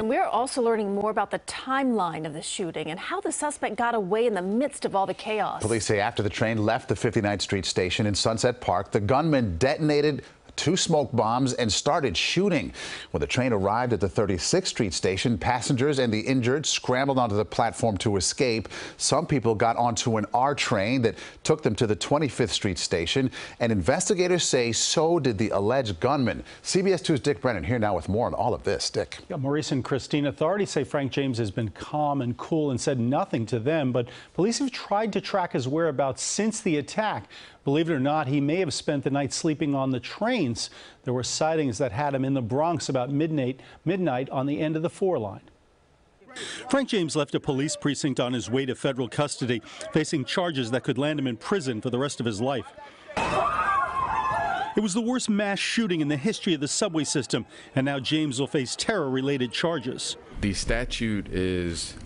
And we're also learning more about the timeline of the shooting and how the suspect got away in the midst of all the chaos. Police say after the train left the 59th Street station in Sunset Park, the gunman detonated 2 smoke bombs and started shooting. When the train arrived at the 36th Street station, passengers and the injured scrambled onto the platform to escape. Some people got onto an R train that took them to the 25th Street station, and investigators say so did the alleged gunman. CBS 2's Dick Brennan here now with more on all of this. Dick. Yeah, Maurice and Christine, authorities say Frank James has been calm and cool and said nothing to them, but police have tried to track his whereabouts since the attack. Believe it or not, he may have spent the night sleeping on the trains. There were sightings that had him in the Bronx about midnight on the end of the 4 line. Frank James left a police precinct on his way to federal custody, facing charges that could land him in prison for the rest of his life. It was the worst mass shooting in the history of the subway system, and now James will face terror-related charges. The statute is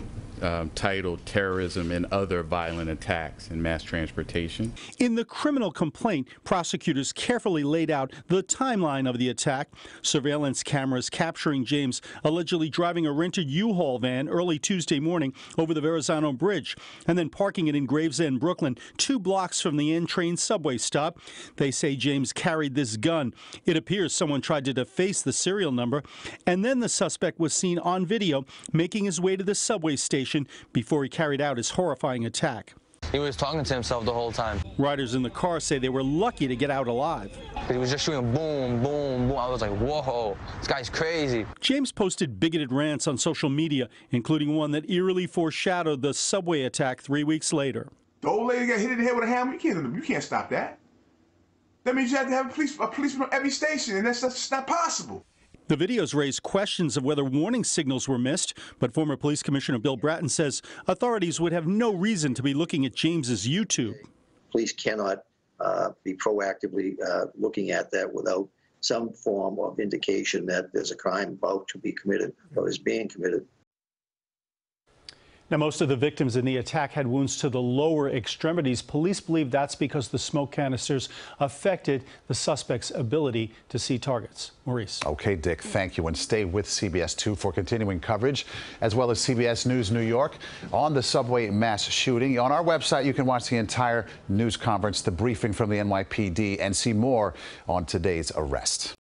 titled Terrorism and Other Violent Attacks in Mass Transportation. In the criminal complaint, prosecutors carefully laid out the timeline of the attack. Surveillance cameras capturing James allegedly driving a rented U-Haul van early Tuesday morning over the Verrazano Bridge and then parking it in Gravesend, Brooklyn, 2 blocks from the N-train subway stop. They say James carried this gun. It appears someone tried to deface the serial number, and then the suspect was seen on video making his way to the subway station before he carried out his horrifying attack. He was talking to himself the whole time. Riders in the car say they were lucky to get out alive. He was just shooting boom, boom, boom. I was like, whoa, this guy's crazy. James posted bigoted rants on social media, including one that eerily foreshadowed the subway attack 3 weeks later. The old lady got hit in the head with a hammer. You can't stop that. That means you have to have a policeman on every station, and that's just not possible. The videos raised questions of whether warning signals were missed, but former Police Commissioner Bill Bratton says authorities would have no reason to be looking at James's YouTube. Police cannot be proactively looking at that without some form of indication that there's a crime about to be committed or is being committed. Now, most of the victims in the attack had wounds to the lower extremities. Police believe that's because the smoke canisters affected the suspect's ability to see targets. Maurice. Okay, Dick, thank you. And stay with CBS 2 for continuing coverage, as well as CBS News New York on the subway mass shooting. On our website, you can watch the entire news conference, the briefing from the NYPD, and see more on today's arrest.